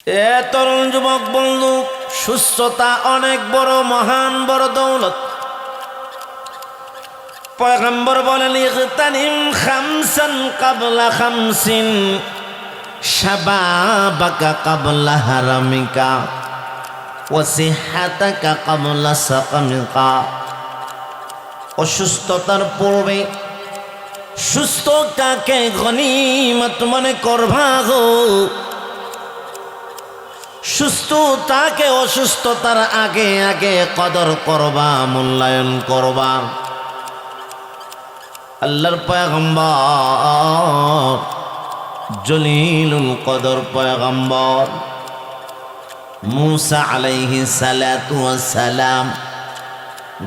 এ তরুণ যুবক বন্ধু, সুস্থতা অনেক বড় মহান বড় দৌলত। পয়গম্বর বলেন, ইগতানিম খামসান ক্বাবলা খামসিন, শাবাবাকা ক্বাবলা হারামিকা, ওয়া সিহহাতাকা ক্বাবলা সাকামিকা। অসুস্থতার পূর্বে সুস্থতাকে গনিমত মনে করবা গো। সুস্থতাকে অসুস্থতার আগে আগে কদর করবা, মূল্যায়ন করবা। আল্লাহর পয়গম্বর জলিলুল কদর পয়গম্বর মুসা আলাইহিস সালাতু ওয়াস সালাম,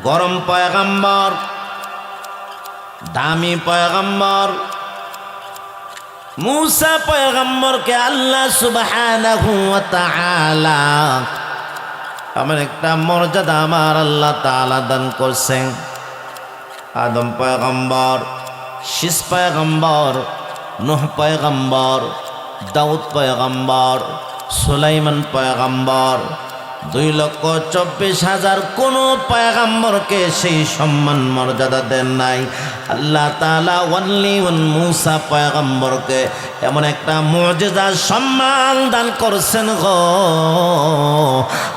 গরম পয়গম্বর, দামি পয়গম্বর মুসা পয়গম্বরকে আল্লাহ সুবহানাহু ওয়া তাআলা আমার একটা মর্যাদা আমার আল্লাহ তাআলা দান করছেন। আদম পয়গম্বর, শীষ পয়গম্বর, নূহ পয়গম্বর, দাউদ পয়গম্বর, সুলাইমান পয়গম্বর, 2,24,000 কোন পয়গম্বরকে সেই সম্মান মর্যাদা দেন নাই। আল্লাহ তাআলা ওয়ানলি ওয়ান মুসা পয়গম্বরকে এমন একটা মুজিজা সম্মান দান করছেন গো।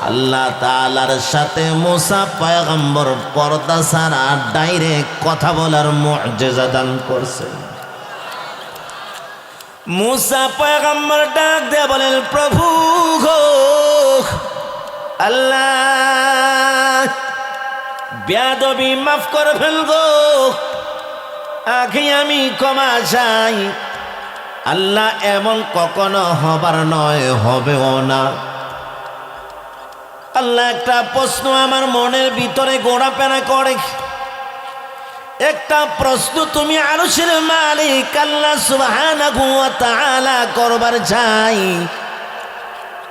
আল্লাহ তাআলার সাথে মুসা পয়গম্বর পর্দা ছাড়া ডাইরেক্ট কথা বলার মুজিজা দান করছেন। মুসা পয়গম্বর ডাক দিয়ে বলেন, প্রভু গো, আল্লাহ বেয়াদবি মাফ করে ফেলবো, আগে আমি ক্ষমা চাই। আল্লাহ এমন কখনো হবার নয়, হবেও না। আল্লাহ একটা প্রশ্ন আমার মনের ভিতরে ঘোরাফেরা করে। একটা প্রশ্ন তুমি আরশের মালিক আল্লাহ সুবহানাহু ওয়া তাআলা করবার চাই।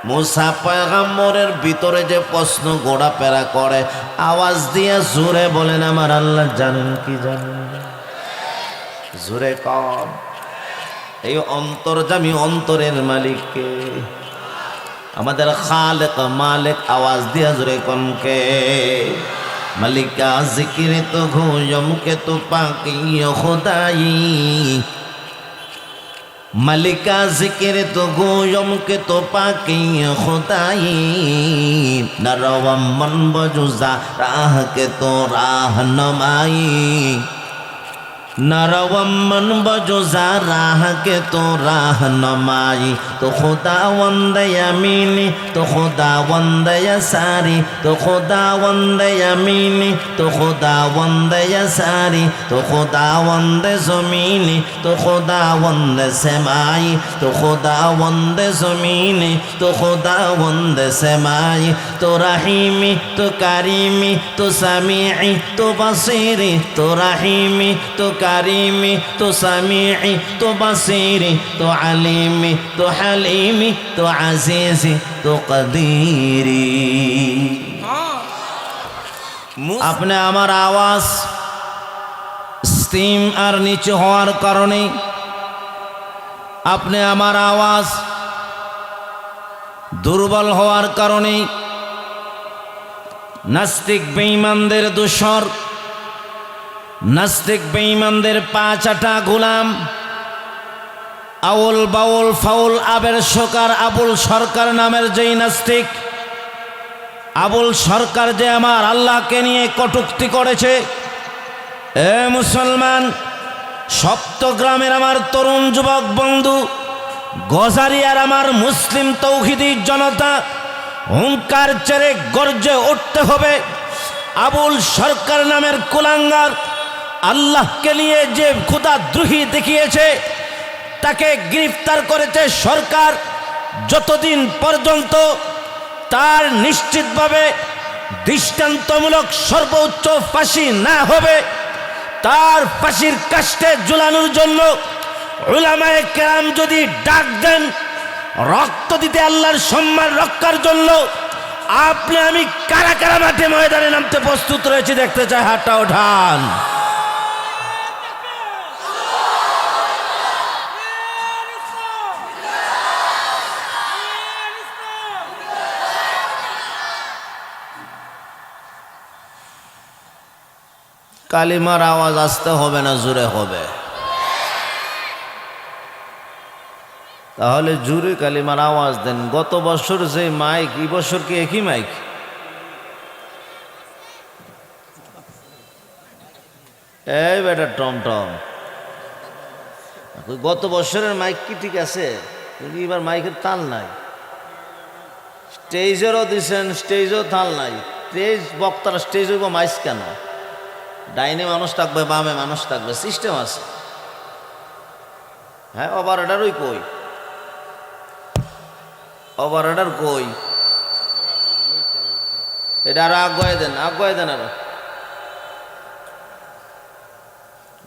মুসা পয়গম্বরের ভিতরে যে প্রশ্ন ঘোরাফেরা করে, আওয়াজ দিয়ে জোরে বলেন, আমার আল্লাহ জানেন কি জানেন? জোরে কম। এই অন্তর্যামী অন্তরের মালিককে, আমাদের খালেক মালিক, আওয়াজ দিয়া জোরে কমকে। মালিকা জিকির তো ঘুম কে তো পাকি খুদাই, মালিকা জিকির তো গোয়ম কে তো পাকি খুদাই, নরওয়াম মন বজুজা রাহ কে তো রাহনুমাই, नरवम मन बजोजा राह के तो राहनुमाई। तो खुदावंद यमीनी तो खुदावंद यसारी, तो खुदावंद यमीनी तो खुदावंद यसारी, तो खुदावंद ज़मीनी तो खुदावंद सेमाई, तो खुदावंद ज़मीनी तो खुदावंद सेमाई, तो रहीमी तो करीमी तो समीई तो बसीरी, तो रहीमी तो करीमी तो समीई तो बसीरी, तो अलीमी तो हलीमी तो अजीज़ी तो कदीरी। अपने আমার আওয়াজ স্টিম আর নিচে হওয়ার কারণে, আপনি আমার আওয়াজ দুর্বল হওয়ার কারণে নাস্তিক বেঈমানদের দোসর, নাস্তিক বেঈমানদের পা চাটা গোলাম, আউল বাউল ফাউল আবের সরকার আবুল সরকার নামের যেই নাস্তিক, আবুল সরকার যে আমার আল্লাহকে নিয়ে কটূক্তি করেছে। এ মুসলমান, সপ্তগ্রামের আমার তরুণ যুবক বন্ধু, গজারিয়ার আমার মুসলিম তৌহিদি জনতা, হুঙ্কার ছেড়ে গর্জে উঠতে হবে। আবুল সরকার নামের কুলাঙ্গার আল্লাহকে নিয়ে যে খোদাদ্রোহী দেখিয়েছে, তাকে গ্রেফতার করেছে সরকার। যতদিন পর্যন্ত তার নিশ্চিতভাবে দৃষ্টান্তমূলক সর্বোচ্চ ফাঁসি না হবে, তার ফাঁসির কাস্টে ঝুলানোর জন্য উলামায়ে কেরাম যদি ডাক দেন রক্ত দিতে, আল্লাহর সম্মান রক্ষার জন্য, আপনি আমি কারা কারা মাঠে ময়দানে নামতে প্রস্তুত রয়েছে দেখতে চাই, হাতটা ওঠান। কালিমার আওয়াজ আসতে হবে না জোরে হবে? তাহলে জোরে কালিমার আওয়াজ দেন। গত বছর যে মাইক, এই বছর কি একই মাইক? এই বেটা টমটম, গত বছরের মাইক কি ঠিক আছে? কিন্তু এবার মাইকের তাল নাই। স্টেজেরও দিচ্ছেন, স্টেজও তাল নাই। স্টেজ বক্তারা স্টেজ হইব মাইক কেন? ডাইনে মানুষ থাকবে, বামে মানুষ থাকবে, সিস্টেম আছে। হ্যাঁ, অপারেটরই কই? অপারেটর কই? এটা আরো আগুয়াই দেন, আগুয়াই দেন আরো।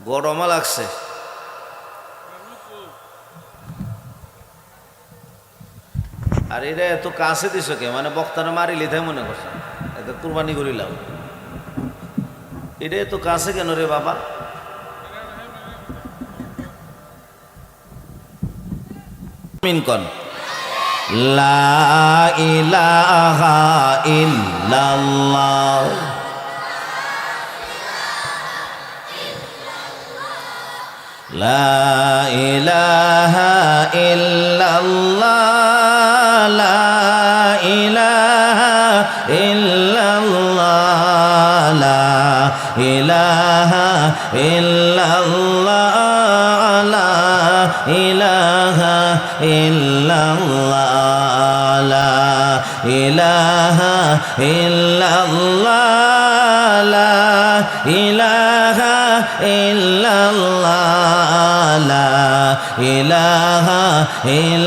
গরমা লাগছে। আর এটা এত কাছে দিছ কে? মানে বক্তারা মারি লিথাই মনে করছে, এত কুরবানি করিলাম। এটা এত কাছে কেন রে বাবা? মিন কন লা ইলাহা ইল্লাল্লাহ লা ইলাহা ইল্লাল্লাহ লা ইলাহা ইল্লাল্লাহ লা ইলাহা ইল্লাল্লাহ লা ইলাহা ইল্লাল্লাহ লা ইলাহা ইল্লাল্লাহ লা ইলাহা ইল্লাল্লাহ লা ইলাহা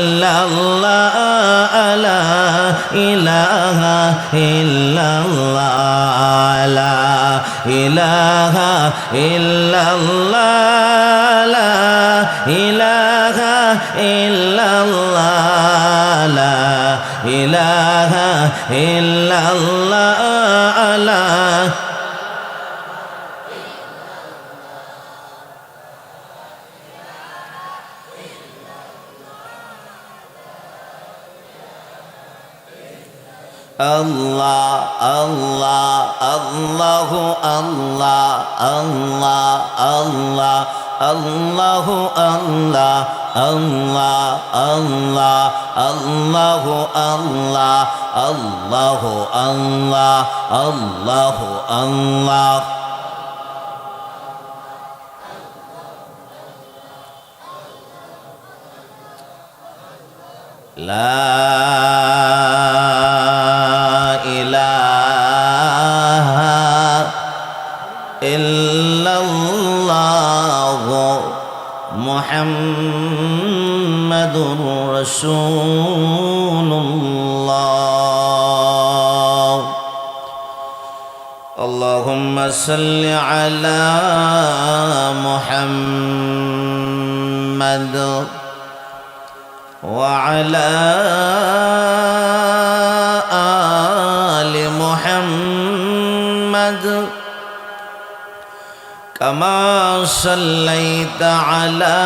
ইল্লাল্লাহ লা ইলাহা ইল্লাল্লাহ লা ইলাহা ইল্লাল্লাহ লা ইলাহা ইল্লাল্লাহ লা ইলাহা ইল্লাল্লাহ লা Allah Allah Allahu Allah Allah Allah Allahu Allah Allah Allah Allahu Allah Allahu Allah Allahu Allah La Muhammadur Rasulullah Allahumma salli ala Muhammad wa ala ali Muhammad كما صليت على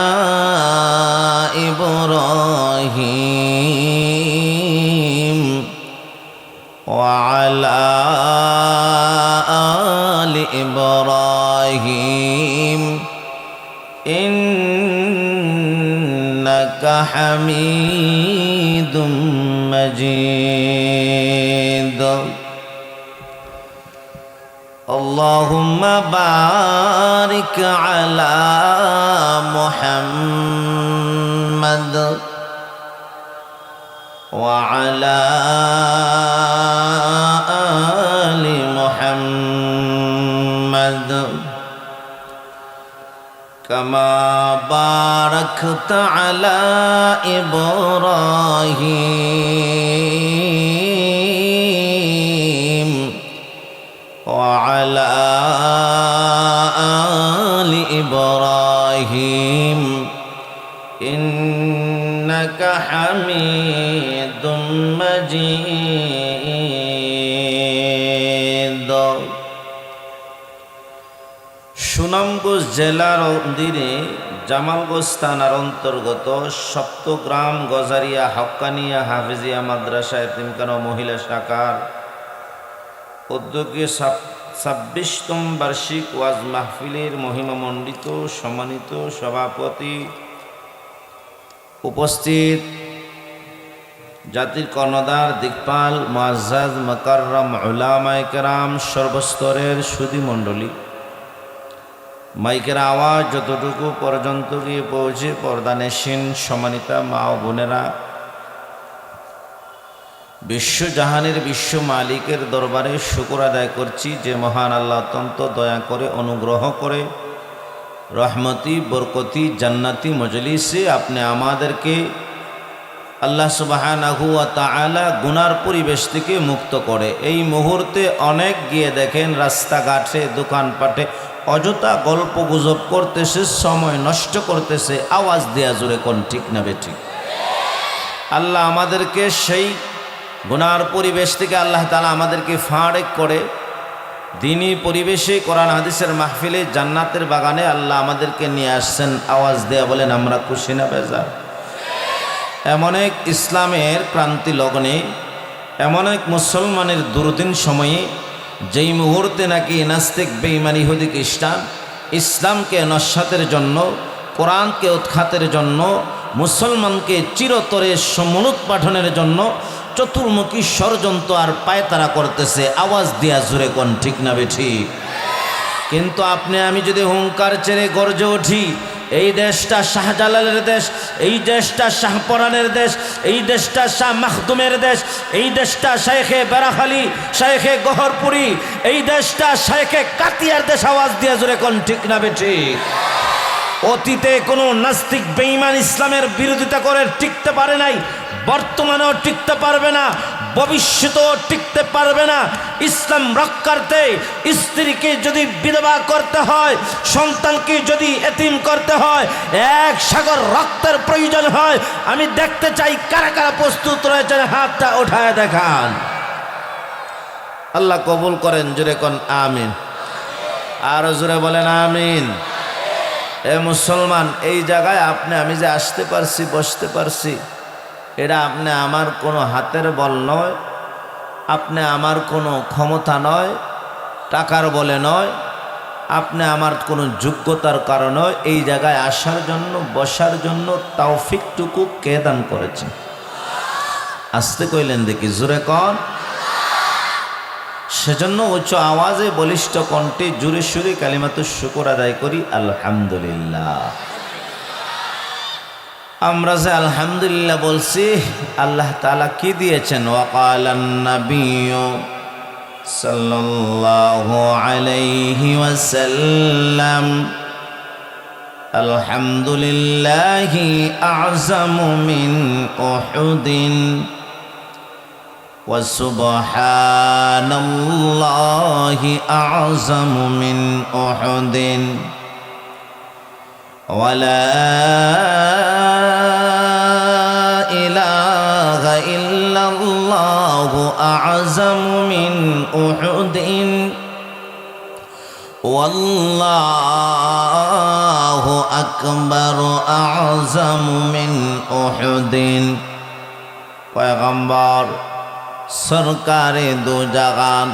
إبراهيم وعلى آل إبراهيم إنك حميد مجيد اللهم بارك على محمد وعلى آل محمد كما باركت على إبراهيم وعلى آل إبراهيم إنك حميد مجيد Sunamganj জেলার অধীনে জামালগঞ্জ থানার অন্তর্গত সপ্তগ্রাম গজারিয়া হক্কানিয়া হাফিজিয়া মাদ্রাসা এতিমখানা মহিলা শাখার উদ্যোগে 26তম বার্ষিক ওয়াজ মাহফিলের মহিমামণ্ডিত সম্মানিত সভাপতি, উপস্থিত জাতির কর্ণধার দিকপাল মুআজ্জাজ মুকাররম উলামায়ে কেরাম, সর্বস্তরের সুধী মণ্ডলী, মাইকের আওয়াজ যতটুকু পর্যন্ত গিয়ে পৌঁছে পর্দানেশীন সম্মানিতা মা ও বোনেরা, বিশ্বজাহানের বিশ্ব মালিকের দরবারে শুকর আদায় করছি যে মহান আল্লাহ অত্যন্ত দয়া করে অনুগ্রহ করে রহমতি বরকতি জান্নাতি মজলিসে আপনি আমাদেরকে আল্লাহ সুবহানাহু ওয়া তাআলা গুনার পরিবেশ থেকে মুক্ত করে। এই মুহূর্তে অনেক গিয়ে দেখেন রাস্তাঘাটে দোকানপাটে অযথা গল্প গুজব করতেছে, সময় নষ্ট করতেছে, আওয়াজ দেয়া জোরে কোন ঠিক না বেঠিক? আল্লাহ আমাদেরকে সেই গুনার পরিবেশ থেকে আল্লাহ তাআলা আমাদেরকে ফারেক করে দ্বীনি পরিবেশে কোরআন হাদিসের মাহফিলে জান্নাতের বাগানে আল্লাহ আমাদেরকে নিয়ে আসছেন। আওয়াজ দেয়া বলেন আমরা খুশি না বেজার? এমন এক ইসলামের ক্রান্তি লগ্নে, এমন এক মুসলমানের দুর্দিন সময়ে, যেই মুহূর্তে নাকি নাস্তিক বেঈমান ইহুদি খ্রিস্টান ইসলামকে নস্যাতের জন্য, কোরআনকে উৎখাতের জন্য, মুসলমানকে চিরতরে সমুৎপাঠনের জন্য চতুর্মুখী ষড়যন্ত্র আর পায়তারা করতেছে। আওয়াজ দিয়া জুড়ে কোন ঠিক না বেঠিক? কিন্তু আপনি আমি যদি হুঙ্কার ছেড়ে গর্জে উঠি, এই দেশটা শাহজালালের দেশ, এই দেশটা শাহপরানের দেশ, এই দেশটা শাহ মাখদুমের দেশ, এই দেশটা শাইখে বেরাখালী, শাইখে গহরপুরি, এই দেশটা শাইখে কাতিয়ার দেশ। আওয়াজ দিয়া জুড়ে কোন ঠিক না বেঠিক? অতীতে কোনো নাস্তিক বেঈমান ইসলামের বিরোধিতা করে টিকতে পারে নাই, বর্তমানেও টিকতে পারবে না, ভবিষ্যতেও টিকতে পারবে না। ইসলাম রক্ষার্থে স্ত্রীকে যদি বিধবা করতে হয়, সন্তানকে যদি এতিম করতে হয়, এক সাগর রক্তের প্রয়োজন হয়, আমি দেখতে চাই কারা কারা প্রস্তুত রয়েছেন, হাতটা ওঠায় দেখান। আল্লাহ কবুল করেন, জোরে কোন আমিন। আরো জোরে বলেন আমিন। এ মুসলমান, এই জায়গায় আপনি আমি যে আসতে পারছি, বসতে পারছি, এটা আপনি আমার কোনো হাতের বল নয়, আপনি আমার কোনো ক্ষমতা নয়, টাকার বলে নয়, আপনি আমার কোনো যোগ্যতার কারণে এই জায়গায় আসার জন্য, বসার জন্য তৌফিকটুকু কে দান করেছেন? আসতে কইলেন দেখি, জোরে কন। সেজন্য উচ্চ আওয়াজে বলিষ্ঠ কণ্ঠে জুরে সুরে কালিমাতুশ শুকর আদায় করি আলহামদুলিল্লাহ। আমরা যে আলহামদুলিল্লাহ বলছি, আল্লাহ তাআলা কি দিয়েছেন? ওয়াকালান নাবিয়্যু সাল্লাল্লাহু আলাইহি ওয়াসাল্লাম আলহামদুলিল্লাহি আ'যামু মিন উহুদিন ওয়া সুবহানাল্লাহি আ'যামু মিন উহুদিন ওয়া লা ইলাহা ইল্লাল্লাহু আ'যামু মিন উহুদিন ওয়াল্লাহু আকবার আ'যামু মিন উহুদিন। পয়গম্বর সরকারে দু জাহান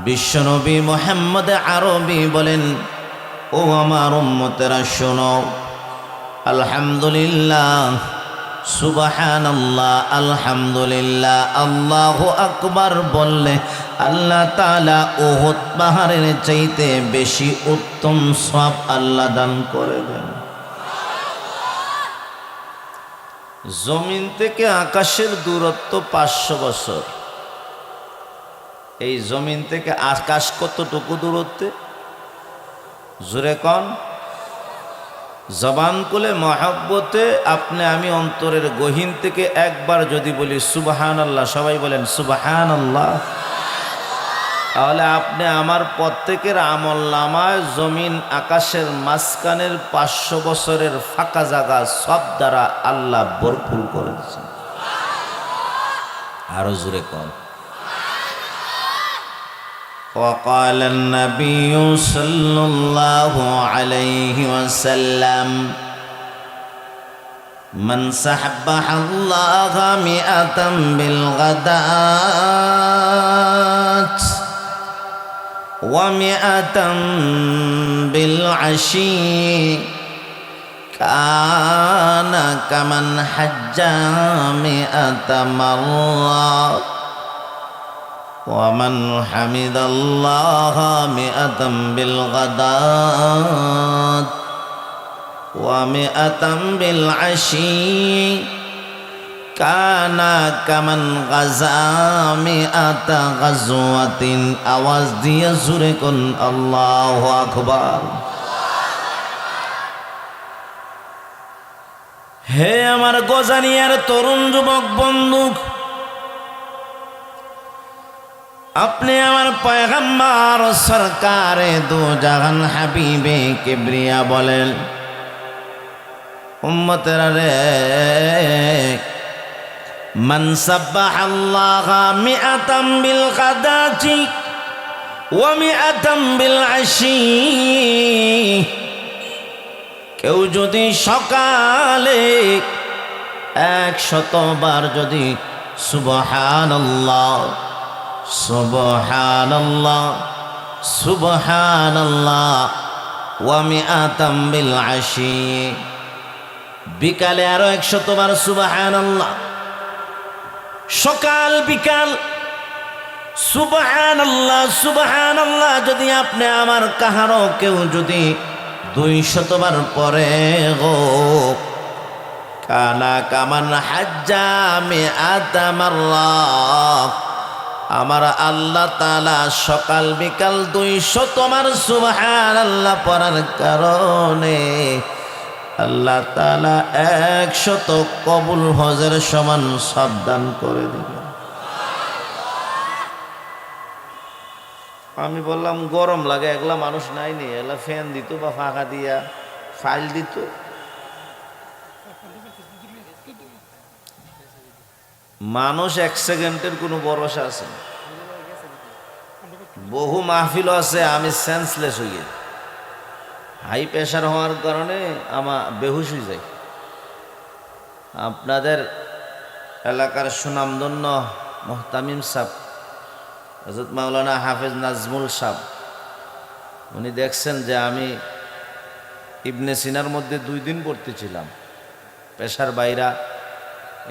বিশ্বনবী মুহাম্মদ আরবি বলেন, ও আমার উম্মতেরা শোনো, আলহামদুলিল্লাহ, সুবহানাল্লাহ, আলহামদুলিল্লাহ, আল্লাহু আকবার বললে আল্লাহ তাআলা উহুদ পাহাড়ের চাইতে বেশি উত্তম সওয়াব আল্লাহ দান করে দেন। জমিন থেকে আকাশের দূরত্ব 500 বছর। এই জমিন থেকে আকাশ কতটুকু দূরত্বে? জোরে কন। জবান খুলে মহব্বতে আপনি আমি অন্তরের গহীন থেকে একবার যদি বলি সুবহানাল্লাহ, সবাই বলেন সুবহানাল্লাহ, তাহলে আপনি আমার প্রত্যেকের আমল নামায় জমিন আকাশের মাঝখানের 500 বছরের ফাঁকা জায়গা সব দ্বারা আল্লাহ ভরপুর করে দিয়েছেন। আরো জোরে কন। وقال النبي صلى الله عليه وسلم من سبح الله 100 بالغداة ومئة بالعشي كان كمن حج 100 مرة ومن حمد الله 100 بالغداة و100 بالعشي كان كمن غزا 100 غزوة আওয়াজ দিয়ে জোরে কোন আল্লাহু আকবার। হে আমার গজানিয়ার তরুণ যুবক বন্ধু, আপনি আমার পয়গম্বর সরকারে দু জাহান হাবিবে কিবরিয়া বলেন, উম্মতেরা রে, মান সাব্বাহাল্লাহা 100 বিল গাদাতি ওয়া 100 বিল আশি, কেউ যদি সকালে 100 বার যদি সুবহানাল্লাহ সুবহানাল্লাহ সুবহানাল্লাহ ওয়া 100 বিল আশি, বিকালে আরো 100 বার সুবহানাল্লাহ, সকাল বিকাল সুবহানাল্লাহ সুবহানাল্লাহ যদি আপনি আমার কাহারো কেউ যদি 200 বার পরে গো, কানা কামান হাজ্জা 100 মাররা, আমার আল্লাহ তাআলা সকাল বিকাল 200 বার সুবহানাল্লাহ পড়ার কারণে আল্লাহ তাআলা 100 কবুল হজের সমান সাবধান করে দিবেন। আমি বললাম গরম লাগে, এগুলা মানুষ নাই নি, এগুলা ফ্যান দিত বা ফাঁকা দিয়া ফাইল দিত। মানুষ 1 সেকেন্ডের কোনো ভরসা আছে না। বহু মাহফিল আছে আমি সেন্সলেস হয়ে, হাই প্রেশার হওয়ার কারণে আমার বেহুশ হয়ে যায়। আপনাদের এলাকার সুনামধন্য মুহতামিম সাহেব হযরত মাওলানা হাফেজ নাজমুল সাহেব, উনি দেখছেন যে আমি ইবনে সিনার মধ্যে 2 দিন পড়তেছিলাম, প্রেশার বাইরা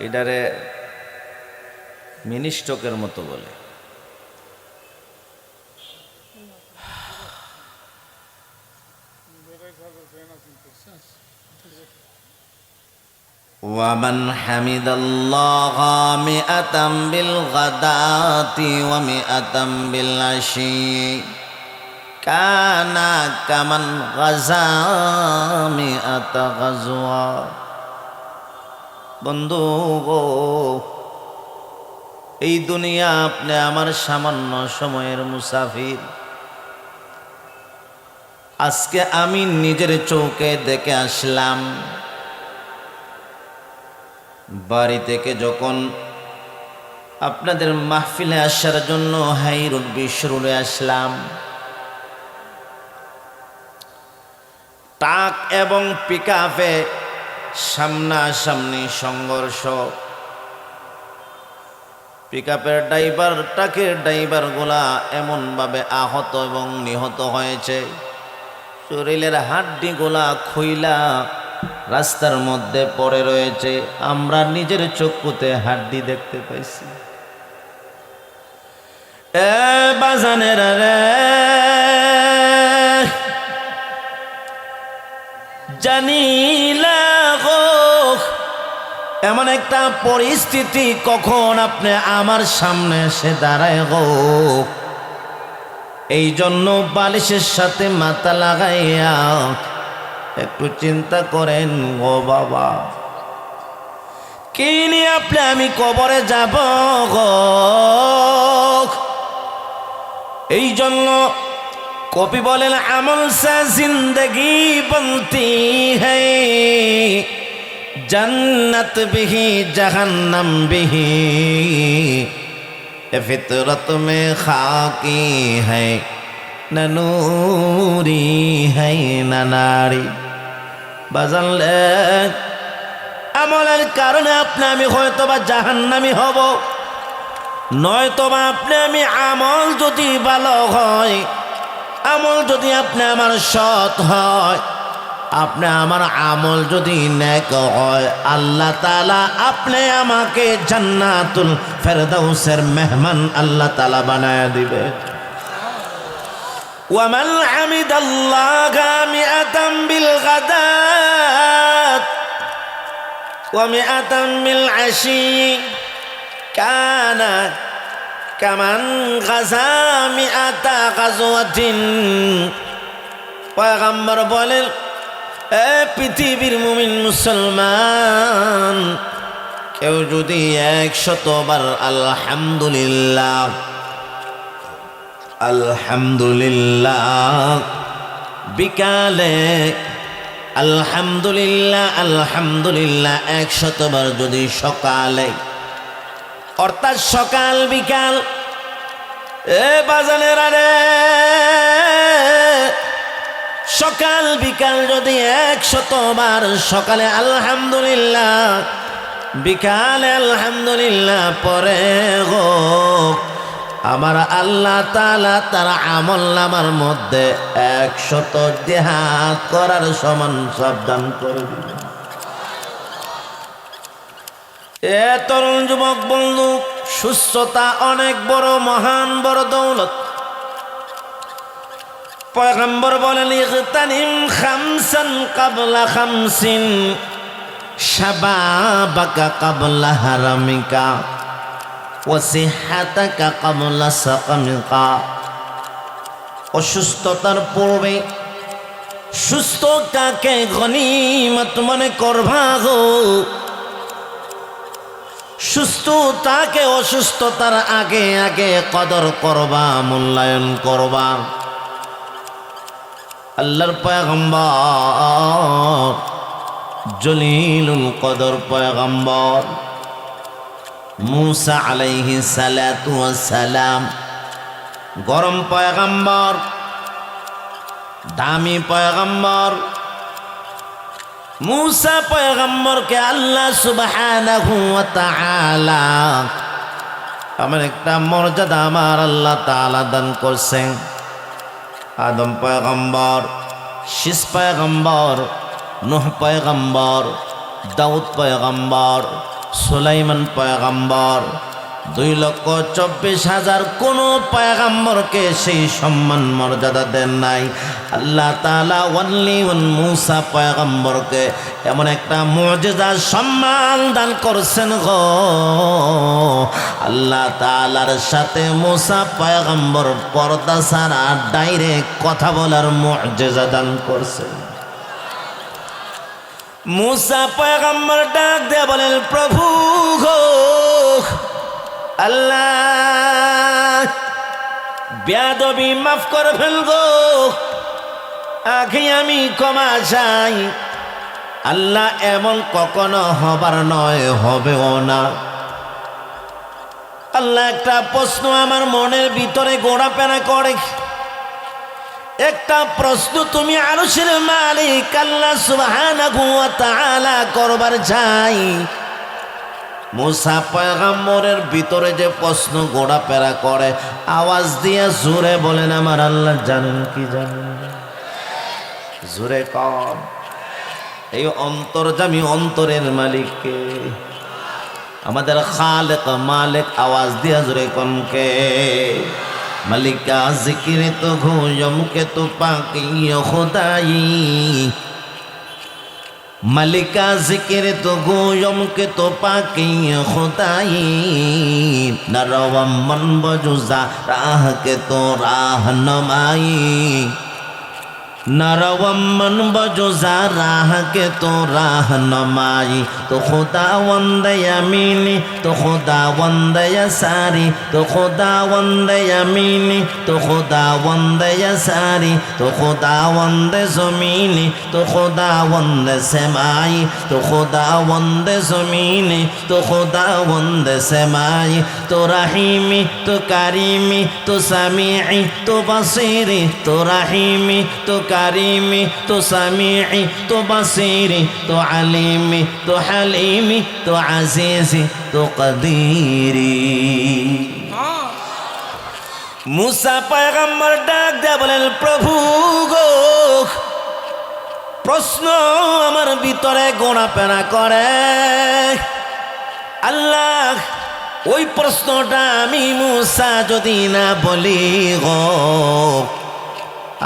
এটারে মিনি স্ট্রোকের মতো বলে। ومن حمد الله 100 بالغداة و100 بالعشي كان كمن غزا 100 غزوة। বন্ধু গো, এই দুনিয়া আপনি আমার সামান্য সময়ের মুসাফির। আজকে আমি নিজের চোখে দেখে আসলাম, বাড়ি থেকে যখন আপনাদের মাহফিলে আসার জন্য হাই রোড বিশ্ব রোডে আসলাম, ট্রাক এবং পিকআপে সামনাসামনি সংঘর্ষ। পিকআপের ড্রাইভার, ট্রাকের ড্রাইভার গুলা এমনভাবে আহত এবং নিহত হয়েছে, শরীরের হাড্ডি গুলা খুইলা রাস্তার মধ্যে পড়ে রয়েছে। আমরা নিজের চক্ষুতে হাড্ডি দেখতে পাইছি। এ বাজানেরা রে, জানিলা গো এমন একটা পরিস্থিতি কখন আপনি আমার সামনে এসে দাঁড়ায় গো। এই জন্য বালিশের সাথে মাথা লাগাইয়া একটু চিন্তা করেন গো বাবা, কি নিয়ে আপনি আমি কবরে যাব গো। এই জন্য কবি বলেন, আমল সে জিন্দগি বনতি হ্যায়, जन्नत बिही जहन्नम बिही, फितरत में खाकी है न नूरी है न नारी। বাজানলে আমলের কারণে আপনি আমি হয়তোবা জাহান্নামী হব, নয়তোবা আপনি আমি আমল যদি ভালো হয় আমল যদি আপনি আমার সৎ হয়, আপনি আমার আমল যদি নেক হয়, আল্লাহ তাআলা আপনি আমাকে জান্নাতুল ফেরদাউসের মেহমান আল্লাহ তাআলা বানায় দিবে। ومن حمد الله مئة بالغداة ومئة بالعشي كان كمن غزا مئة غزوة। পয়গম্বর বলেন, এ পৃথিবীর মুমিন মুসলমান, কেউ যদি 100 বার আলহামদুলিল্লাহ আলহামদুলিল্লাহ বিকালে আলহামদুলিল্লাহ আলহামদুলিল্লাহ 100 বার যদি সকালে, অর্থাৎ সকাল বিকাল, এ বাজানেরা রে, সকাল বিকাল যদি 100 বার সকালে আলহামদুলিল্লাহ বিকালে আলহামদুলিল্লাহ পরে গো, আমার আল্লাহ তাআলা তার আমলনামার মধ্যে 100 জিহাদ করার সমান সব দান করে দিবেন। এ তরুণ যুবক বন্ধু, সুস্থতা অনেক বড় মহান বড় দৌলত। পয়গম্বর বলেন, ইগতানিম খামসান ক্বাবলা খামসিন শাবাবাকা ক্বাবলা হারামিকা ওয়াসিহাতাকা ক্বাবলা সাকামিকা। অসুস্থতার পূর্বে সুস্থতাকে গনিমত মনে করবা গো, সুস্থতাকে অসুস্থতার আগে আগে কদর করবা, মূল্যায়ন করবা। আল্লাহর পয়গম্বর জলিলুল কদর পয়গম্বর মুসা আলাইহিস সালাতু ওয়াস সালাম, গরম পয়গম্বর, দামি পয়গম্বর মুসা পয়গম্বরকে আল্লাহ সুবহানাহু ওয়া তাআলা আমার একটা মর্যাদা আমার আল্লাহ তাআলা দান করছেন। আদম পয়গম্বর, শীষ পয়গম্বর, নূহ পয়গম্বর, দাউদ পয়গম্বর, সুলাইমান পয়গম্বর, 2,24,000 কোন পয়গম্বরকে সেই সম্মান মর্যাদা দেন নাই। আল্লাহ তাআলা ওয়ানলি ওয়ান মুসা পয়গম্বরকে এমন একটা মুজিজার সম্মান দান করছেন গো, আল্লাহ তাআলার সাথে মুসা পয়গম্বর পর্দা ছাড়া ডাইরেক্ট কথা বলার মুজিজা দান করছেন। মুসা পয়গম্বর ডাক দিয়ে বলেন, প্রভু গো আল্লাহ, বেয়াদবি মাফ করে ফেলগো, আগে আমি ক্ষমা চাই। আল্লাহ, এমন কখনো হবার নয়, হবেও না। আল্লাহ, একটা প্রশ্ন আমার মনের ভিতরে ঘোরাফেরা করে, একটা প্রশ্ন তুমি আরশের মালিক আল্লাহ সুবহানাহু ওয়া তাআলা করবার চাই। মুসা পয়গম্বরের ভিতরে যে প্রশ্ন ঘোরাফেরা করে, আওয়াজ দিয়ে জোরে বলেন, আমার আল্লাহ জানেন কি জানেন? জোরে কম। এই অন্তর্যামী অন্তরের মালিককে, আমাদের খালেক মালিক, আওয়াজ দিয়া জোরে কমকে। মালিকা জিকিরে তো ঘুম কে তো পাকি খুদাই, মালিকা জিকিরে তো ঘুম কে তো পাকি খুদাই, নরওয়াম মন বজুজা রাহ কে তো রাহ নমাই, नरवम मन बजुजा राह के तो राह नमाई। तो खुदा वंद यमीनी तो खुदा वंद यसारी, तो खुदा वंद यमीनी तो खुदा वंद यसारी, तो खुदा वंद ज़मीनी तो खुदा वंद सेमाई, तो खुदा वंद ज़मीनी तो खुदा वंद सेमाई, तो रहीमी तो करीमी तो समीई तो बसीरी, तो रहीमी तो करीमी तो समीई तो बसीरी, तो अलीमी तो हलीमी तो अजीज़ी तो कदीरी। মুসা পয়গম্বর ডাক দেয়া বলেন, প্রভু গো, প্রশ্ন আমার ভিতরে গোড়াপেনা করে। আল্লাহ, ওই প্রশ্নটা আমি মুসা যদি না বলি গো,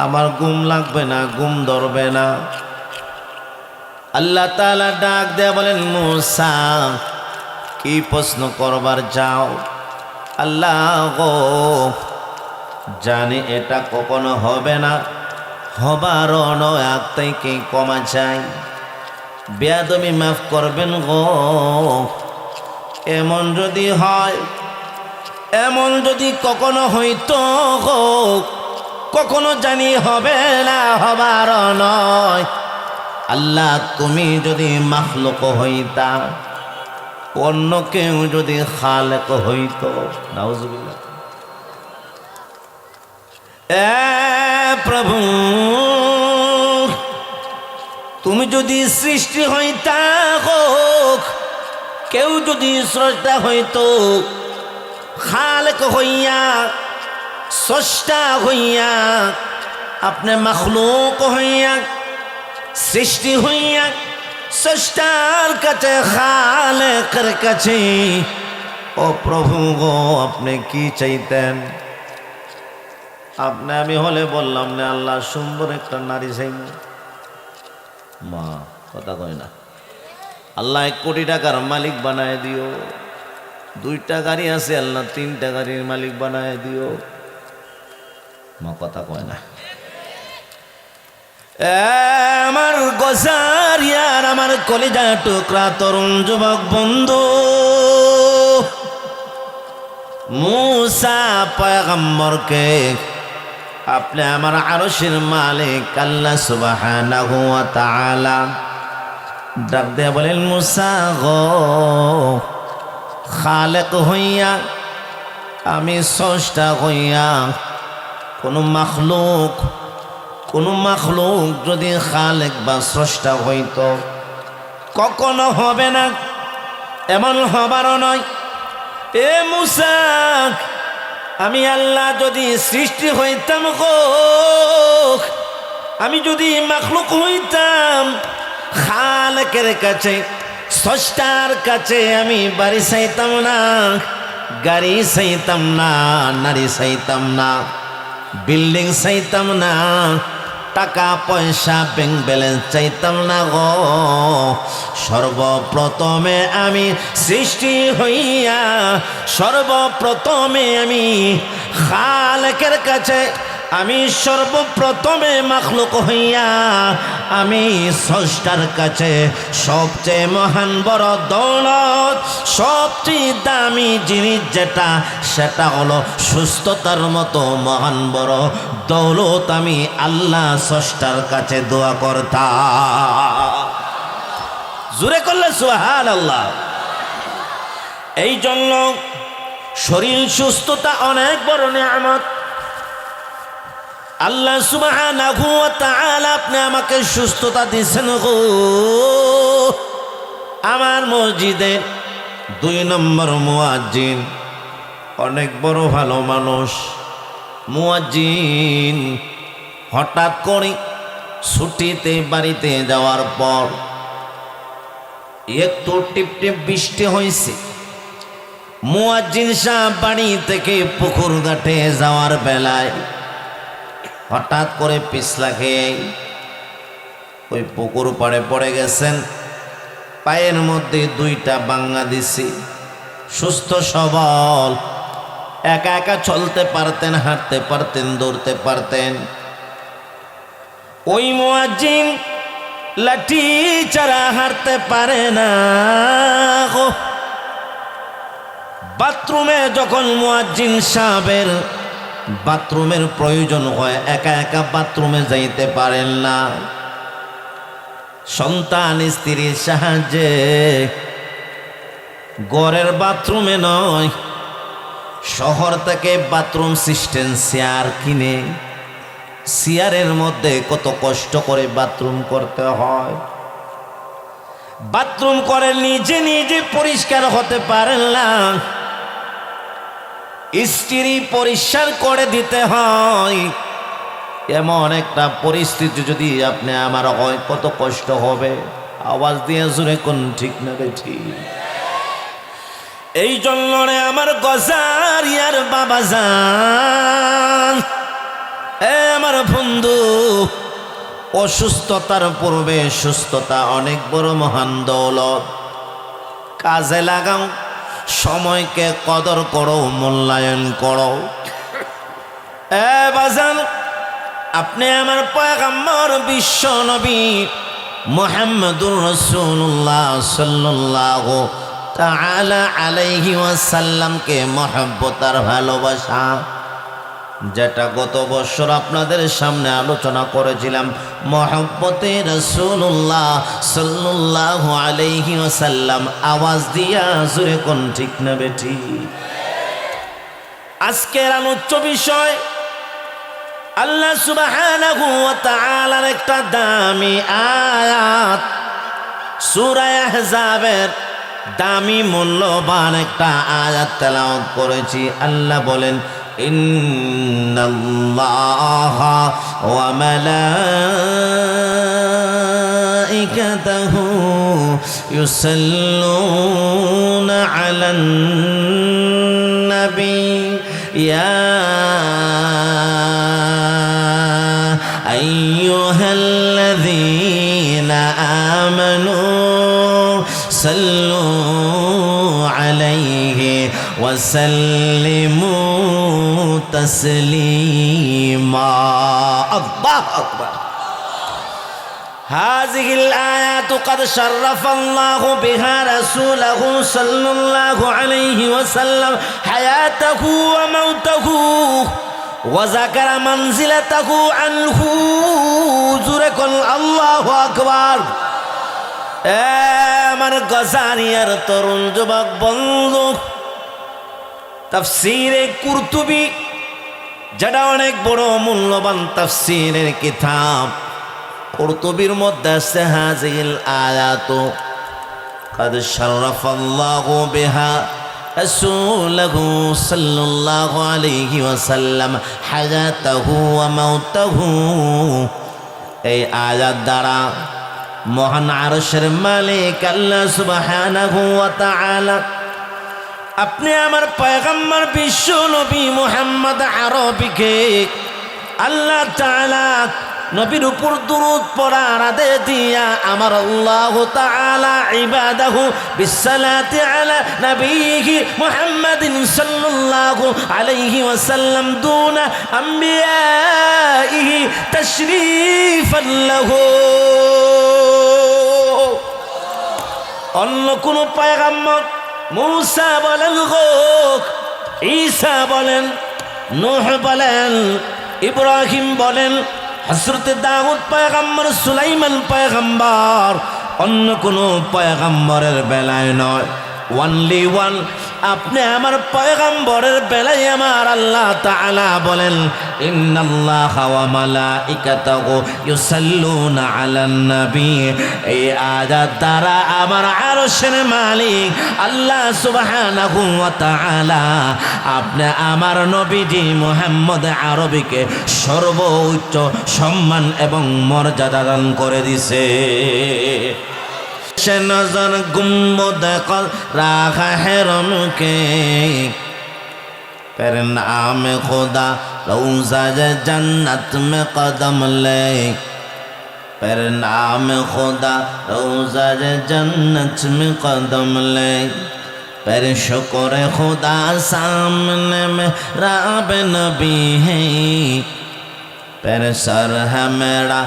আমার ঘুম লাগবে না, ঘুম ধরবে না। আল্লাহ তাআলা ডাক দেয়া বলেন, মুসা কি প্রশ্ন করবার যাও? আল্লাহ গো, জানি এটা কখনো হবে না, হবার আগ থেকে কমা চাই, বেয়াদবি মাফ করবেন গো। এমন যদি হয়, এমন যদি কখনো হইতো গো, কখনো জানি হবে না, হবার নয়। আল্লাহ, তুমি যদি মাখলুক হইতা, অন্য কেউ যদি খালেক হইতো, নাউজুবিল্লাহ। প্রভু, তুমি যদি সৃষ্টি হইতা হোক, কেউ যদি স্রষ্টা হইতো, খালেক হইয়া, স্রষ্টা হইয়া, আপনি মাখলুক হইয়া, সৃষ্টি হইয়া, স্রষ্টার কাছে, খালেকের কাছে, ও প্রভু গো, আপনি কি চাইতেন? আপনি আমি হলে বললাম না, আল্লাহ সুন্দর একটা নারী চাই। মা কথা কয় না, আল্লাহ 1 কোটি টাকার মালিক বানায় দিও। 2টা গাড়ি আছে, আল্লাহ 3টা গাড়ির মালিক বানায় দিও। মা কথা কয় না। আমার গোসারিয়ার, আমার কলিজা টুকরা তরুণ যুবক বন্ধু, মুসা পয়গম্বরকে আপনি আমার আরশের মালিক আল্লাহ সুবহানাহু ওয়া তাআলা ডাক দিয়ে বলেন, মুসা গো, খালেক হইয়া, আমি স্রষ্টা হইয়া, কোনো মাখলুক যদি খালেক বা স্রষ্টা হইতো, কখনো হবে না, এমন হবারও নয়। এ মুসা, আমি আল্লাহ যদি সৃষ্টি হইতাম গো, আমি যদি মাখলুক হইতাম, খালেকের কাছে, স্রষ্টার কাছে আমি বাড়ি চাইতাম না, গাড়ি চাইতাম না, নারী চাইতাম না, বিল্ডিং চাইতাম না, টাকা পয়সা ব্যাংক ব্যালেন্স চাইতাম না গো। সর্বপ্রথমে আমি সৃষ্টি হইয়া, সর্বপ্রথমে আমি খালেকের কাছে, আমি সর্বপ্রথমে মাখলুক হইয়া, আমি স্রষ্টার কাছে সবচেয়ে মহান বড় দৌলত, সবচেয়ে দামি জিনিস যেটা, সেটা হলো সুস্থতার মতো মহান বড় দৌলত, আমি আল্লাহ স্রষ্টার কাছে দোয়া করতাম। জোরে করলে সুবহানাল্লাহ। এই জন্য শরীর সুস্থতা অনেক বড় নিয়ামত। আল্লাহ সুবহানাহু ওয়া তাআলা আপনি আমাকে সুস্থতা দিয়েছেন গো। আমার মসজিদের 2 নম্বর মুয়াজ্জিন, অনেক বড় ভালো মানুষ মুয়াজ্জিন, হঠাৎ করে ছুটিতে বাড়িতে যাওয়ার পর একটু টিপটিপ বৃষ্টি হয়েছে। মুয়াজ্জিন সাহেব বাড়ি থেকে পুকুর ঘাটে যাওয়ার বেলায় হঠাৎ করে পিছলা খেয়ে ওই পুকুর পাড়ে পড়ে গেছেন। পায়ের মধ্যে 2টা বাঙ্গা দিছি। সুস্থ সবল, একা একা চলতে পারতেন, হাঁটতে পারতেন, দৌড়তে পারতেন। ওই মুয়াজ্জিন লাঠি ছাড়া হাঁটতে পারে না গো। বাথরুমে যখন মুয়াজ্জিন সাহেবের বাথরুমের প্রয়োজন হয়, একা একা বাথরুমে যাইতে পারেন না। সন্তান স্ত্রীর সাহায্যে, ঘরের বাথরুমে নয়, শহর থেকে বাথরুম সিস্টেম চেয়ার কিনে, চেয়ারের মধ্যে কত কষ্ট করে বাথরুম করতে হয়। বাথরুম করে নিজে নিজে পরিষ্কার হতে পারেন না। স্ত্রী পরিষ্কার করে দিতে হয়, এমন একটা পরিস্থিতি যদি আপনি আমার হয় কত কষ্ট হবে। আওয়াজ দিয়ে জোরে কোন ঠিক না বেঠি? এই জন্য রে আমার গজারিয়ার বাবা জান, আমার বন্ধু, অসুস্থতার পূর্বে সুস্থতা অনেক বড় মহান দৌলত। কাজে লাগাও, সময়কে কদর করো, মূল্যায়ন করো। বাজান, আপনি আমার পয়গম্বর বিশ্ব নবী মুহাম্মদুর রাসূলুল্লাহ সাল্লাল্লাহু তাআলা আলাইহি ওয়াসাল্লামকে মহব্বত আর ভালোবাসা, যেটা গত বছর আপনাদের সামনে আলোচনা করেছিলাম, মহব্বতে রাসূলুল্লাহ সাল্লাল্লাহু আলাইহি ওয়াসাল্লাম। আওয়াজ দিয়া জোরে কোন ঠিক না বেটি? আজকের আলোচ্য বিষয় আল্লাহ সুবহানাহু ওয়া তাআলার একটা দামি আয়াত, সূরা আহজাবের দামি মূল্যবান একটা আয়াত তেলাওয়াত করেছি। আল্লাহ বলেন, ইন্নাল্লাহা ওয়া মালাইকাতাহু ইউসাল্লুনা আলান নবী ইয়া আইয়ুহাল্লাযীনা আমানু সাল্লু আলাইহি ওয়া সাল্লিমু তাসলিমা। আল্লাহু আকবার। هذه الآيات قد شرف الله بها رسوله صلى الله عليه وسلم حياته وموته وذكر منزلته عنه. زركن الله أكبر. আমার গজারিয়ার তরুণ যুবক বন্ধু, তাফসীরে কুরতুবী, যেটা অনেক বড় মূল্যবান তাফসীরের কিতাব, কুরতুবীর মধ্যে আছে হাযিল আয়াতু قد شرف الله بها رسوله صلى الله عليه وسلم حياته وموته. এই আয়াত দ্বারা মহান আরশের মালিক আল্লাহ সুবহানাহু ওয়া তাআলা আপনি আমার পয়গম্বর বিশ্ব নবী মুহাম্মদ আরবিকে আল্লাহ তাআলা নবীর উপর দুরূদ পড়ার আদেশ দিয়া আমার আল্লাহ তাআলা ইবাদাহু বিসসালাতি আলা নবিয়িহি মুহাম্মাদিন সাল্লাল্লাহু আলাইহি ওয়াসাল্লাম দুনা আমবিয়াইহি তাশরীফান লাহু। অন্য কোন পয়গম্বর, মূসা বলেন হোক, ঈসা বলেন, নূহ বলেন, ইব্রাহিম বলেন, হযরত দাউদ পয়গম্বর, সুলাইমান পয়গম্বর, অন্য কোন পয়গম্বরের বেলায় নয়, ওয়ানলি ওয়ান আপনি আমার পয়গম্বরের বেলায় আমার আল্লাহ তাআলা বলেন, ইন্নাল্লাহা ওয়া মালাইকাতাহু ইউসাল্লুনা আলান নবী। এই আয়াত দ্বারা আমার আরশের মালিক আল্লাহ সুবহানাহু ওয়া তাআলা আপনি আমার নবীজি মুহাম্মদ আরবিকে সর্বোচ্চ সম্মান এবং মর্যাদা দান করে দিছে। नजर गुम्बद कर रखा है रम के, पर नाम खुदा रोज़ा जन्नत में कदम ले, पर नाम खुदा रोज़ा जन्नत में कदम ले, पर शुक्र खुदा सामने में राब नबी है, पर सर है मेरा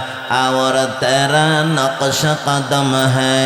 और तेरा नक्श कदम है।